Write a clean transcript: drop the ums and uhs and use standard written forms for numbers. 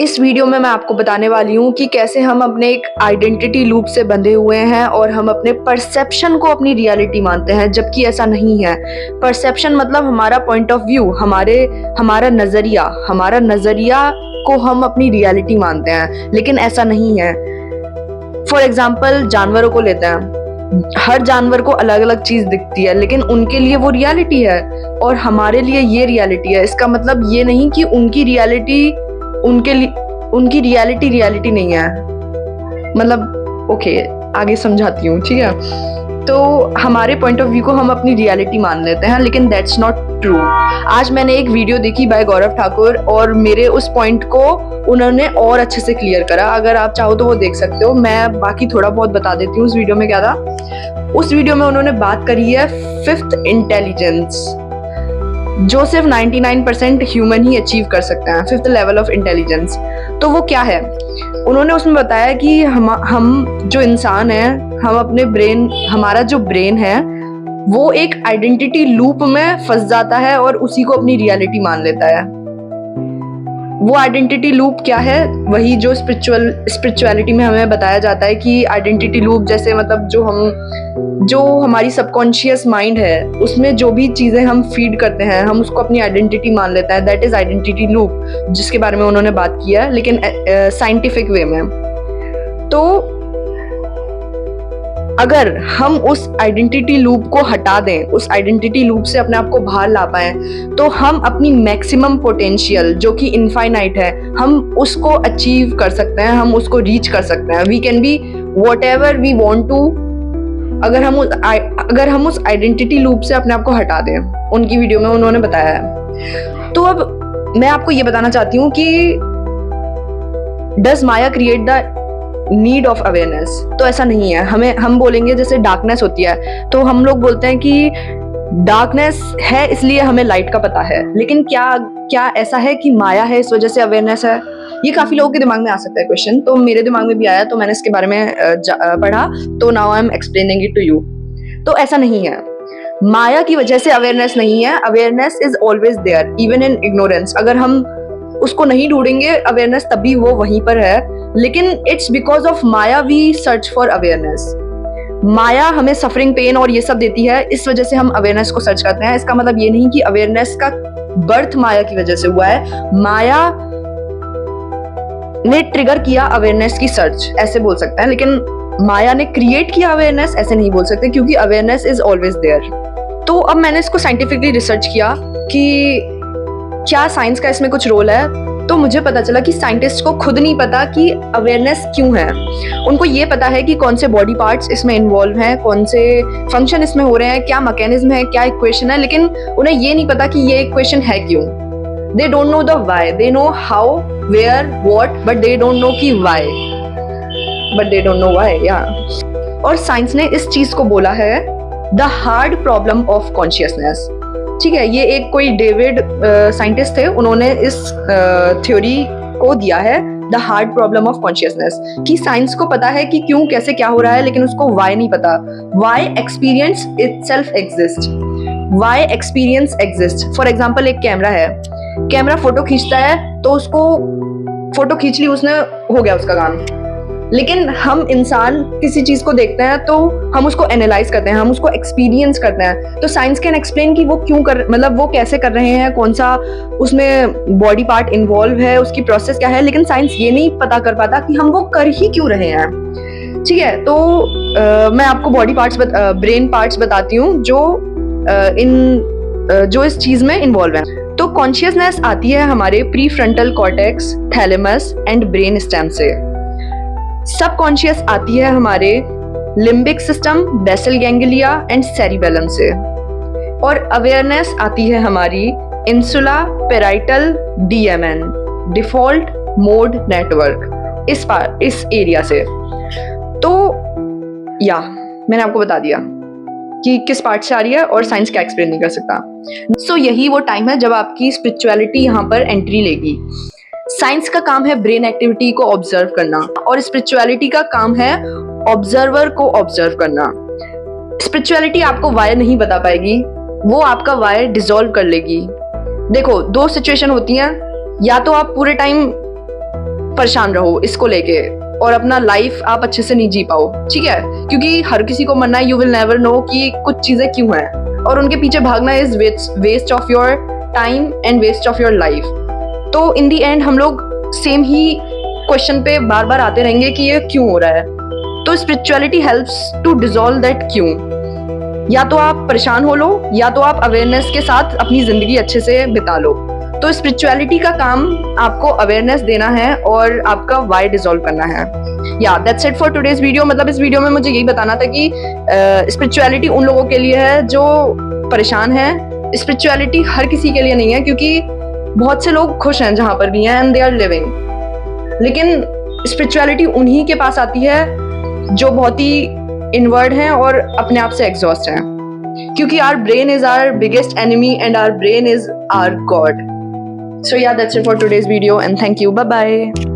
इस वीडियो में मैं आपको बताने वाली हूँ कि कैसे हम अपने एक आइडेंटिटी लूप से बंधे हुए हैं और हम अपने परसेप्शन को अपनी रियलिटी मानते हैं, जबकि ऐसा नहीं है। परसेप्शन मतलब हमारा पॉइंट ऑफ व्यू, हमारा नजरिया को हम अपनी रियलिटी मानते हैं, लेकिन ऐसा नहीं है। फॉर एग्जाम्पल जानवरों को लेते हैं। हर जानवर को अलग अलग चीज दिखती है, लेकिन उनके लिए वो रियलिटी है और हमारे लिए ये रियलिटी है। इसका मतलब ये नहीं कि उनकी रियलिटी नहीं है। मतलब ओके, आगे समझाती हूँ, ठीक है। तो हमारे पॉइंट ऑफ व्यू को हम अपनी रियलिटी मान लेते हैं, लेकिन दैट्स नॉट ट्रू। आज मैंने एक वीडियो देखी बाय गौरव ठाकुर और मेरे उस पॉइंट को उन्होंने और अच्छे से क्लियर करा। अगर आप चाहो तो वो देख सकते हो। मैं बाकी थोड़ा बहुत बता देती हूँ उस वीडियो में क्या था। उस वीडियो में उन्होंने बात करी है फिफ्थ इंटेलिजेंस, जो सिर्फ 99% ह्यूमन ही अचीव कर सकते हैं, फिफ्थ लेवल ऑफ इंटेलिजेंस। तो वो क्या है? उन्होंने उसमें बताया कि हम जो इंसान हैं, हमारा जो ब्रेन है वो एक आइडेंटिटी लूप में फंस जाता है और उसी को अपनी रियलिटी मान लेता है। वो आइडेंटिटी लूप क्या है? वही जो स्पिरिचुअलिटी में हमें बताया जाता है कि आइडेंटिटी लूप जैसे मतलब जो हमारी सबकॉन्शियस माइंड है, उसमें जो भी चीजें हम फीड करते हैं, हम उसको अपनी आइडेंटिटी मान लेता है। दैट इज आइडेंटिटी लूप, जिसके बारे में उन्होंने बात किया है, लेकिन साइंटिफिक वे में। तो अगर हम उस आइडेंटिटी लूप को हटा दें, उस आइडेंटिटी लूप से अपने आप को बाहर ला पाए, तो हम अपनी मैक्सिमम पोटेंशियल, जो कि इनफाइनाइट है, हम उसको अचीव कर सकते हैं, हम उसको रीच कर सकते हैं। We can be whatever we want to, अगर हम उस आइडेंटिटी लूप से अपने आप को हटा दें। उनकी वीडियो में उन्होंने बताया है। तो अब मैं आपको ये बताना चाहती हूँ कि does Maya create the need of awareness? तो ऐसा नहीं है। हम बोलेंगे जैसे डार्कनेस होती है, तो हम लोग बोलते हैं कि डार्कनेस है इसलिए हमें लाइट का पता है, लेकिन क्या ऐसा है कि माया है इस वजह से अवेयरनेस है? ये काफी लोगों के दिमाग में आ सकता है क्वेश्चन। तो मेरे दिमाग में भी आया, तो मैंने इसके बारे में पढ़ा, तो now I am explaining it to you. तो ऐसा नहीं है, माया की वजह से अवेयरनेस नहीं है। Awareness is always there even in ignorance. अगर हम उसको नहीं ढूंढेंगे अवेयरनेस, तभी वो वहीं पर है। लेकिन it's because of maya we search for awareness. माया हमें सफरिंग, पेन और ये सब देती है, इस वजह से हम अवेयरनेस को सर्च करते हैं। इसका मतलब ये नहीं कि अवेयरनेस का बर्थ माया की वजह से हुआ है। माया ने ट्रिगर किया अवेयरनेस की सर्च, ऐसे बोल सकते हैं। लेकिन माया ने क्रिएट किया अवेयरनेस, ऐसे नहीं बोल सकते, क्योंकि अवेयरनेस इज ऑलवेज देयर। तो अब मैंने इसको साइंटिफिकली रिसर्च किया कि क्या साइंस का इसमें कुछ रोल है। तो मुझे पता चला कि साइंटिस्ट को खुद नहीं पता कि अवेयरनेस क्यों है। उनको ये पता है कि कौन से बॉडी पार्ट्स इसमें इन्वॉल्व हैं, कौन से फंक्शन इसमें हो रहे हैं, क्या मैकेनिज्म है, क्या इक्वेशन है, लेकिन उन्हें ये नहीं पता कि ये इक्वेशन है क्यों। They don't know the why, they know how, where, what, but they don't know कि व्हाई, या। और साइंस ने इस चीज को बोला है the hard problem of consciousness. ठीक है, ये एक कोई डेविड साइंटिस्ट थे, उन्होंने इस थ्योरी को दिया है the hard problem of consciousness, कि साइंस को पता है कि क्यों, कैसे, क्या हो रहा है, लेकिन उसको व्हाई नहीं पता। Why experience itself exist, why experience exist. For example, एक कैमरा है, कैमरा फोटो खींचता है, तो उसको फोटो खींच ली उसने, हो गया उसका काम। लेकिन हम इंसान किसी चीज को देखते हैं तो हम उसको एनालाइज करते हैं, हम उसको एक्सपीरियंस करते हैं। तो साइंस कैन एक्सप्लेन कि वो क्यों मतलब वो कैसे कर रहे हैं, कौन सा उसमें बॉडी पार्ट इन्वॉल्व है, उसकी प्रोसेस क्या है, लेकिन साइंस ये नहीं पता कर पाता कि हम वो कर ही क्यों रहे हैं। ठीक है, तो मैं आपको बॉडी पार्ट्स ब्रेन पार्ट्स बताती हूँ जो इस चीज में इन्वॉल्व है। तो कॉन्शियसनेस आती है हमारे pre frontal cortex, thalamus and brain stem से। सब कॉन्शियस आती है हमारे limbic system, basal ganglia and cerebellum से। और अवेयरनेस आती है हमारी insula parietal DMN, default mode network, इस एरिया से। तो या मैंने आपको बता दिया कि किस पार्ट से आ रही है और साइंस क्या एक्सप्लेन नहीं कर सकता। सो यही वो टाइम है जब आपकी स्पिरिचुअलिटी यहाँ पर एंट्री लेगी। साइंस का काम है ब्रेन एक्टिविटी को ऑब्जर्व करना और स्पिरिचुअलिटी का काम है ऑब्जर्वर को ऑब्जर्व करना। स्पिरिचुअलिटी आपको वायर नहीं बता पाएगी, वो आपका वायर डिसॉल्व कर लेगी। देखो, दो सिचुएशन होती हैं, या तो आप पूरे टाइम परेशान रहो इसको लेके और अपना लाइफ आप अच्छे से नहीं जी पाओ, ठीक है, क्योंकि हर किसी को मरना है, यू विल नेवर नो कि कुछ चीजें क्यों हैं, और उनके पीछे भागना is waste of your time and waste of your life. तो इन दी एंड हम लोग सेम ही क्वेश्चन पे बार बार आते रहेंगे कि ये क्यों हो रहा है। तो spirituality helps to dissolve that क्यों। या तो आप परेशान हो लो या तो आप अवेयरनेस के साथ अपनी जिंदगी अच्छे से बिता लो। तो स्पिरिचुअलिटी का काम आपको अवेयरनेस देना है और आपका वाई डिसॉल्व करना है। या that's it for today's video. मतलब इस वीडियो में मुझे यही बताना था कि स्पिरिचुअलिटी उन लोगों के लिए है जो परेशान है। स्पिरिचुअलिटी हर किसी के लिए नहीं है, क्योंकि बहुत से लोग खुश हैं जहां पर भी हैं एंड दे आर लिविंग। लेकिन स्पिरिचुअलिटी उन्हीं के पास आती है जो बहुत ही इनवर्ड हैं और अपने आप से एग्जॉस्ट हैं, क्योंकि our brain is our biggest enemy and our brain is our god. So yeah, that's it for today's video and thank you. Bye bye.